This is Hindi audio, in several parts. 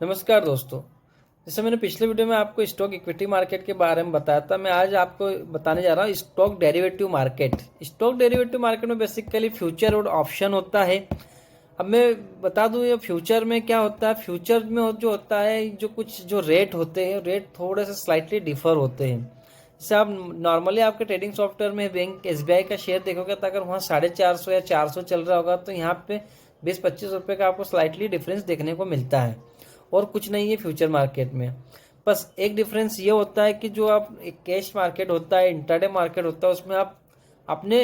नमस्कार दोस्तों। जैसे मैंने पिछले वीडियो में आपको स्टॉक इक्विटी मार्केट के बारे में बताया था, मैं आज आपको बताने जा रहा हूँ stock derivative market. Stock derivative market में बेसिकली फ्यूचर और ऑप्शन होता है। अब मैं बता दूं ये फ्यूचर में क्या होता है। फ्यूचर में जो होता है, जो कुछ जो रेट होते हैं, रेट थोड़े से स्लाइटली डिफर होते हैं। जैसे आप नॉर्मली आपके ट्रेडिंग सॉफ्टवेयर में बैंक एसबीआई का शेयर देखोगे तो अगर वहाँ 450 या 400 चल रहा होगा तो यहाँ पे 20-25 रुपये का आपको स्लाइटली डिफरेंस देखने को मिलता है, और कुछ नहीं है फ्यूचर मार्केट में। बस एक डिफरेंस ये होता है कि जो आप एक कैश मार्केट होता है, इंट्राडे मार्केट होता है, उसमें आप अपने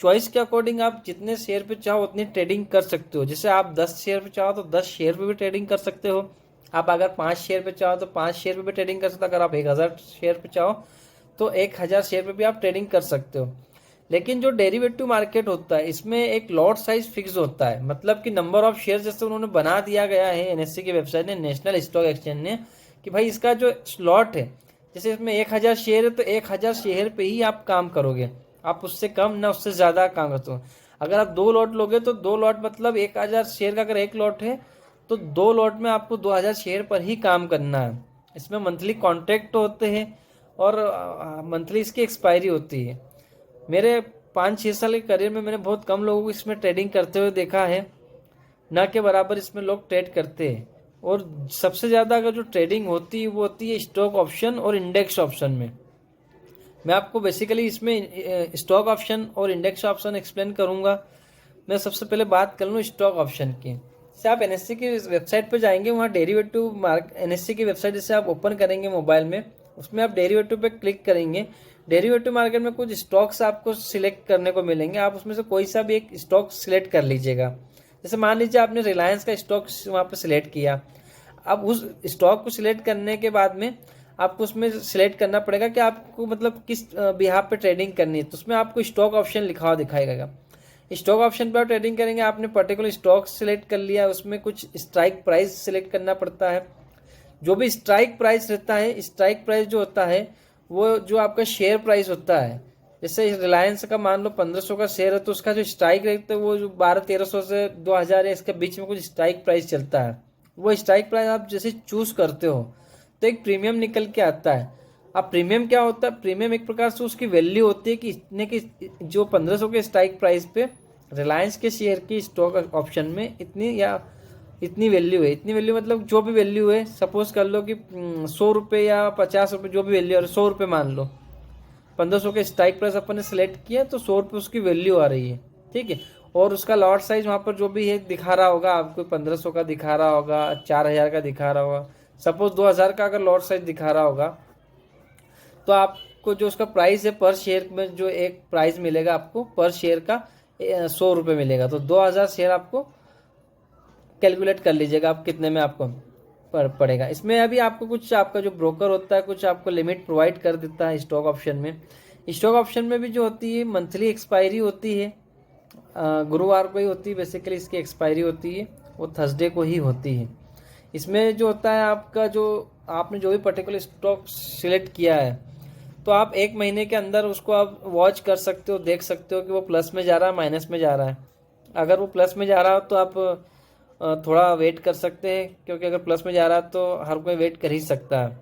चॉइस के अकॉर्डिंग आप जितने शेयर पे चाहो उतनी ट्रेडिंग कर सकते हो। जैसे आप 10 शेयर पे चाहो तो 10 शेयर पे भी ट्रेडिंग कर सकते हो। आप अगर 5 शेयर पे चाहो तो 5 शेयर पे भी ट्रेडिंग कर सकते हो। अगर आप 1000 शेयर पे चाहो तो 1000 शेयर पे भी आप ट्रेडिंग कर सकते हो। लेकिन जो डेरिवेटिव मार्केट होता है इसमें एक लॉट साइज फिक्स होता है, मतलब कि नंबर ऑफ शेयर जैसे उन्होंने बना दिया गया है एनएससी की वेबसाइट ने, नेशनल स्टॉक एक्सचेंज ने, कि भाई इसका जो स्लॉट है, जैसे इसमें 1000 शेयर है तो 1000 शेयर पे ही आप काम करोगे। आप उससे कम ना उससे ज़्यादा काम करते हो। अगर आप 2 लॉट लोगे तो 2 लॉट मतलब 1000 शेयर का अगर एक लॉट है तो 2 लॉट में आपको 2000 शेयर पर ही काम करना है। इसमें मंथली कॉन्ट्रैक्ट होते हैं और मंथली इसकी एक्सपायरी होती है। मेरे 5-6 साल के करियर में मैंने बहुत कम लोगों को इसमें ट्रेडिंग करते हुए देखा है, ना के बराबर इसमें लोग ट्रेड करते हैं। और सबसे ज़्यादा अगर जो ट्रेडिंग होती है वो होती है स्टॉक ऑप्शन और इंडेक्स ऑप्शन में। मैं आपको बेसिकली इसमें स्टॉक ऑप्शन और इंडेक्स ऑप्शन एक्सप्लेन करूंगा। मैं सबसे पहले बात कर लूँ स्टॉक ऑप्शन की। जैसे आप एनएससी की वेबसाइट पर जाएंगे, वहाँ डेरिवेटिव एनएससी की वेबसाइट जैसे आप ओपन करेंगे मोबाइल में, उसमें आप डेरिवेटिव पे क्लिक करेंगे। डेरिवेटिव मार्केट में कुछ स्टॉक्स आपको सिलेक्ट करने को मिलेंगे, आप उसमें से कोई सा भी एक स्टॉक सिलेक्ट कर लीजिएगा। जैसे मान लीजिए आपने रिलायंस का स्टॉक वहाँ पर सिलेक्ट किया। अब उस स्टॉक को सिलेक्ट करने के बाद में आपको उसमें सिलेक्ट करना पड़ेगा कि आपको मतलब किस बिहाफ पे ट्रेडिंग करनी है, तो उसमें आपको स्टॉक ऑप्शन लिखा हुआ दिखाएगा। स्टॉक ऑप्शन पर ट्रेडिंग करेंगे, आपने पर्टिकुलर स्टॉक सिलेक्ट कर लिया, उसमें कुछ स्ट्राइक प्राइस सिलेक्ट करना पड़ता है। जो भी स्ट्राइक प्राइस रहता है, स्ट्राइक प्राइस जो होता है वो जो आपका शेयर प्राइस होता है। जैसे रिलायंस का मान लो 1500 का शेयर है तो उसका जो स्ट्राइक रेट है वो जो 1200-1300 से 2000 है, इसके बीच में कुछ स्ट्राइक प्राइस चलता है। वो स्ट्राइक प्राइस आप जैसे चूज करते हो तो एक प्रीमियम निकल के आता है। अब प्रीमियम क्या होता है? प्रीमियम एक प्रकार से उसकी वैल्यू होती है कि इतने की जो 1500 के स्ट्राइक प्राइस पे रिलायंस के शेयर की स्टॉक ऑप्शन में इतनी या इतनी वैल्यू है। इतनी वैल्यू मतलब जो भी वैल्यू है, सपोज कर लो कि 100 रुपये या 50 रुपये, जो भी वैल्यू है, 100 रुपये मान लो। 1500 के स्ट्राइक प्राइस अपन ने सेलेक्ट किया तो 100 रुपये उसकी वैल्यू आ रही है, ठीक है। और उसका लॉट साइज वहाँ पर जो भी है दिखा रहा होगा आपको, 1500 का दिखा रहा होगा, 4000 का दिखा रहा होगा, सपोज 2000 का अगर लॉट साइज दिखा रहा होगा तो आपको जो उसका प्राइस है पर शेयर में, जो एक प्राइस मिलेगा आपको पर शेयर का 100 रुपये मिलेगा। तो 2000 शेयर आपको कैलकुलेट कर लीजिएगा आप कितने में आपको पड़ेगा। इसमें अभी आपको कुछ आपका जो ब्रोकर होता है कुछ आपको लिमिट प्रोवाइड कर देता है स्टॉक ऑप्शन में। स्टॉक ऑप्शन में भी जो होती है मंथली एक्सपायरी होती है, गुरुवार को ही होती है बेसिकली इसकी एक्सपायरी होती है, वो थर्सडे को ही होती है। इसमें जो होता है आपका जो आपने जो भी पर्टिकुलर स्टॉक सिलेक्ट किया है तो आप 1 महीने के अंदर उसको आप वॉच कर सकते हो, देख सकते हो कि वो प्लस में जा रहा है माइनस में जा रहा है। अगर वो प्लस में जा रहा हो तो आप थोड़ा वेट कर सकते हैं, क्योंकि अगर प्लस में जा रहा है तो हर कोई वेट कर ही सकता है।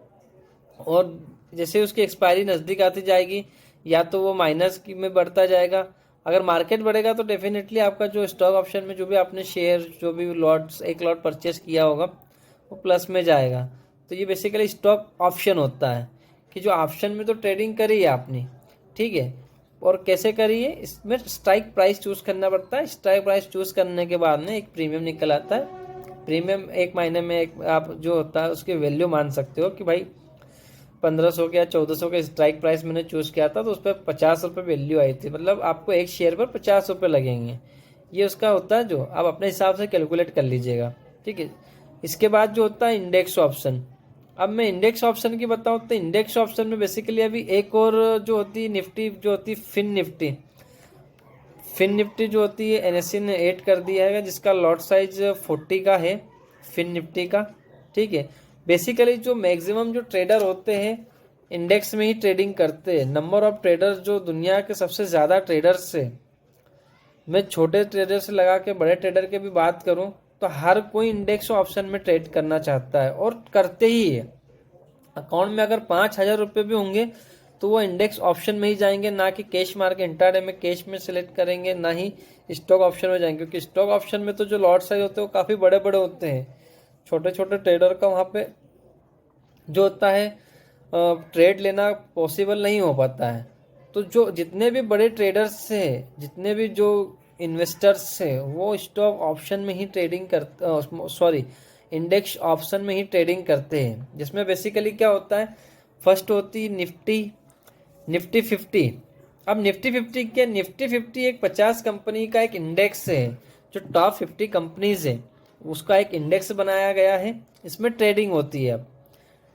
और जैसे उसकी एक्सपायरी नज़दीक आती जाएगी या तो वो माइनस की में बढ़ता जाएगा। अगर मार्केट बढ़ेगा तो डेफिनेटली आपका जो स्टॉक ऑप्शन में जो भी आपने शेयर जो भी लॉट्स एक लॉट परचेस किया होगा वो प्लस में जाएगा। तो ये बेसिकली स्टॉक ऑप्शन होता है कि जो ऑप्शन में तो ट्रेडिंग करी है आपने, ठीक है। और कैसे करिए, इसमें स्ट्राइक प्राइस चूज करना पड़ता है। स्ट्राइक प्राइस चूज करने के बाद में एक प्रीमियम निकल आता है। प्रीमियम 1 महीने में एक आप जो होता है उसकी वैल्यू मान सकते हो कि भाई 1500 के या 1400 के स्ट्राइक प्राइस मैंने चूज किया था तो उस पर 50 रुपये वैल्यू आई थी, मतलब आपको एक शेयर पर 50 रुपये लगेंगे। ये उसका होता है, जो आप अपने हिसाब से कैलकुलेट कर लीजिएगा, ठीक है। इसके बाद जो होता है इंडेक्स ऑप्शन। अब मैं इंडेक्स ऑप्शन की बताऊं तो इंडेक्स ऑप्शन में बेसिकली अभी एक और जो होती है निफ्टी, जो होती है फिन निफ्टी जो होती है एनएससी ने ऐड कर दिया है, जिसका लॉट साइज 40 का है फिन निफ्टी का, ठीक है। बेसिकली जो मैक्सिमम जो ट्रेडर होते हैं इंडेक्स में ही ट्रेडिंग करते हैं। नंबर ऑफ ट्रेडर्स जो दुनिया के सबसे ज़्यादा ट्रेडर्स से, मैं छोटे ट्रेडर से लगा के बड़े ट्रेडर के भी बात करूं तो हर कोई इंडेक्स ऑप्शन में ट्रेड करना चाहता है और करते ही है। अकाउंट में अगर 5,000 रुपये भी होंगे तो वो इंडेक्स ऑप्शन में ही जाएंगे, ना कि कैश मार्केट इंट्राडे में कैश में सिलेक्ट करेंगे, ना ही स्टॉक ऑप्शन में जाएंगे, क्योंकि स्टॉक ऑप्शन में तो जो लॉट साइज होते हैं वो काफ़ी बड़े बड़े होते हैं। छोटे छोटे ट्रेडर का वहाँ पे जो होता है ट्रेड लेना पॉसिबल नहीं हो पाता है। तो जो जितने भी बड़े ट्रेडर्स हैं, जितने भी जो इन्वेस्टर्स हैं, वो स्टॉक ऑप्शन में ही ट्रेडिंग कर इंडेक्स ऑप्शन में ही ट्रेडिंग करते हैं, जिसमें बेसिकली क्या होता है, फर्स्ट होती है निफ्टी 50। अब निफ्टी 50 एक 50 कंपनी का एक इंडेक्स है, जो टॉप 50 कंपनीज है उसका एक इंडेक्स बनाया गया है। इसमें ट्रेडिंग होती है। अब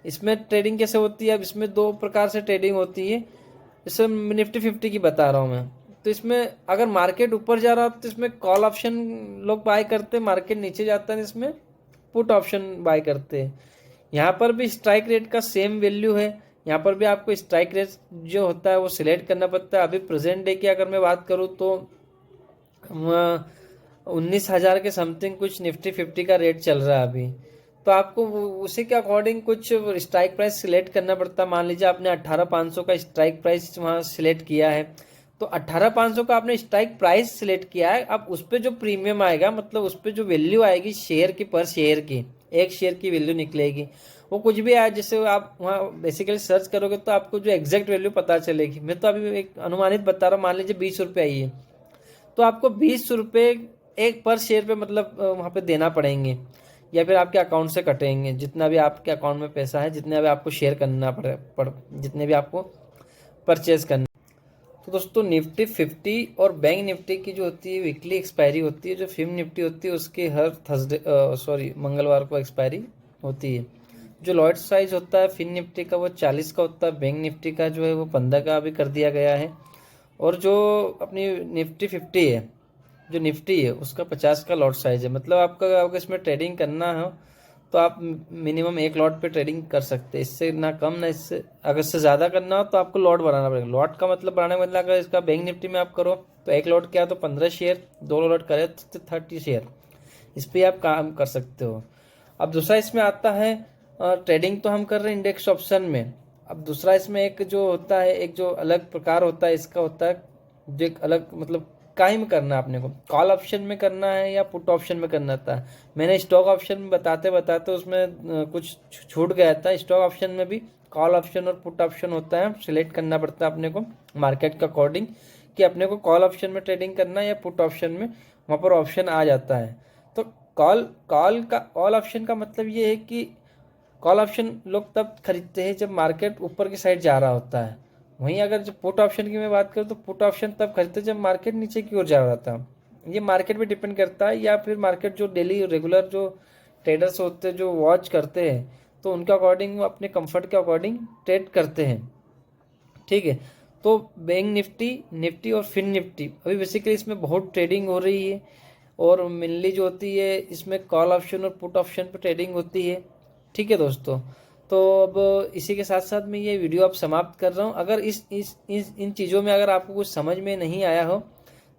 इसमें ट्रेडिंग कैसे होती है, अब इसमें दो प्रकार से ट्रेडिंग होती है। इसमें निफ्टी 50 की बता रहा हूँ मैं। तो इसमें अगर मार्केट ऊपर जा रहा है तो इसमें कॉल ऑप्शन लोग बाय करते हैं, मार्केट नीचे जाता है इसमें पुट ऑप्शन बाय करते हैं। यहाँ पर भी स्ट्राइक रेट का सेम वैल्यू है। यहाँ पर भी आपको स्ट्राइक रेट जो होता है वो सिलेक्ट करना पड़ता है। अभी प्रेजेंट डे की अगर मैं बात करूँ तो 19,000 के समथिंग कुछ निफ्टी 50 का रेट चल रहा है अभी। तो आपको उसी के अकॉर्डिंग कुछ स्ट्राइक प्राइस सिलेक्ट करना पड़ता है। मान लीजिए आपने 18,500 का स्ट्राइक प्राइस वहाँ सिलेक्ट किया है, तो 18,500 का आपने स्ट्राइक प्राइस सिलेक्ट किया है। अब उस पर जो प्रीमियम आएगा, मतलब उस पर जो वैल्यू आएगी शेयर की, पर शेयर की, एक शेयर की वैल्यू निकलेगी, वो कुछ भी आए, जैसे आप वहाँ बेसिकली सर्च करोगे तो आपको जो एग्जैक्ट वैल्यू पता चलेगी। मैं तो अभी एक अनुमानित बता रहा हूँ, मान लीजिए 20 रुपये आई है, तो आपको 20 रुपये एक पर शेयर पे मतलब वहाँ पे देना पड़ेंगे, या फिर आपके अकाउंट से कटेंगे, जितना भी आपके अकाउंट में पैसा है, जितने भी आपको शेयर करना जितने भी आपको परचेज करना। तो दोस्तों निफ्टी 50 और बैंक निफ्टी की जो होती है वीकली एक्सपायरी होती है, जो फिल्म निफ्टी होती है उसकी हर मंगलवार को एक्सपायरी होती है। जो लॉट साइज होता है फिन निफ्टी का वो 40 का होता है, बैंक निफ्टी का जो है वो 15 का अभी कर दिया गया है। और जो अपनी निफ्टी 50 है, जो निफ्टी है उसका 50 का लॉट साइज है। मतलब आपका अगर इसमें ट्रेडिंग करना हो तो आप मिनिमम एक लॉट पे ट्रेडिंग कर सकते हैं, इससे ना कम ना इससे, अगर इससे ज़्यादा करना हो तो आपको लॉट बढ़ाना पड़ेगा। लॉट का मतलब बढ़ाने का मतलब अगर इसका बैंक निफ्टी में आप करो तो एक लॉट क्या, तो 15 शेयर, 2 लॉट करे तो 30 शेयर, इस पर आप काम कर सकते हो। अब दूसरा इसमें आता है ट्रेडिंग तो हम कर रहे हैं इंडेक्स ऑप्शन में। अब दूसरा इसमें एक जो होता है, एक जो अलग प्रकार होता है इसका, होता है जो एक अलग मतलब काहे में करना है आपने को, कॉल ऑप्शन में करना है या पुट ऑप्शन में करना था। मैंने स्टॉक ऑप्शन में बताते बताते उसमें कुछ छूट गया था। स्टॉक ऑप्शन में भी कॉल ऑप्शन और पुट ऑप्शन होता है, सिलेक्ट करना पड़ता है अपने को मार्केट के अकॉर्डिंग कि अपने को कॉल ऑप्शन में ट्रेडिंग करना है या पुट ऑप्शन में, वहाँ पर ऑप्शन आ जाता है। तो कॉल ऑप्शन का मतलब ये है कि कॉल ऑप्शन लोग तब खरीदते हैं जब मार्केट ऊपर की साइड जा रहा होता है। वहीं अगर जो पुट ऑप्शन की मैं बात करूँ तो पुट ऑप्शन तब खरीदते हैं जब मार्केट नीचे की ओर जा रहा था। ये मार्केट पे डिपेंड करता है, या फिर मार्केट जो डेली रेगुलर जो ट्रेडर्स होते हैं जो वॉच करते हैं तो उनके अकॉर्डिंग वो अपने कंफर्ट के अकॉर्डिंग ट्रेड करते हैं। ठीक है, तो बैंक निफ्टी और फिन निफ्टी अभी बेसिकली इसमें बहुत ट्रेडिंग हो रही है, और मेनली जो होती है इसमें कॉल ऑप्शन और पुट ऑप्शन पर ट्रेडिंग होती है। ठीक है दोस्तों, तो अब इसी के साथ साथ मैं ये वीडियो अब समाप्त कर रहा हूँ। अगर इन चीज़ों में अगर आपको कुछ समझ में नहीं आया हो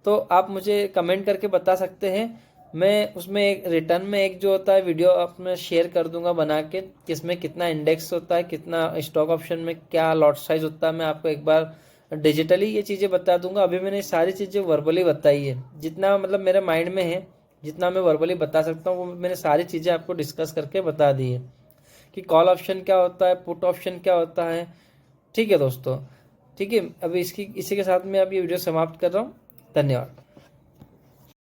तो आप मुझे कमेंट करके बता सकते हैं। मैं उसमें एक रिटर्न में एक जो होता है वीडियो आप मैं शेयर कर दूंगा बना के, किसमें कितना इंडेक्स होता है, कितना स्टॉक ऑप्शन में क्या लॉट साइज होता है, मैं आपको एक बार डिजिटली ये चीज़ें बता दूंगा। अभी मैंने सारी चीज़ें वर्बली बताई है, जितना मतलब मेरे माइंड में है, जितना मैं वर्बली बता सकता हूँ वो मैंने सारी चीज़ें आपको डिस्कस करके बता दी है कि कॉल ऑप्शन क्या होता है, पुट ऑप्शन क्या होता है। ठीक है दोस्तों, ठीक है, अभी इसी के साथ मैं अब ये वीडियो समाप्त कर रहा हूँ। धन्यवाद।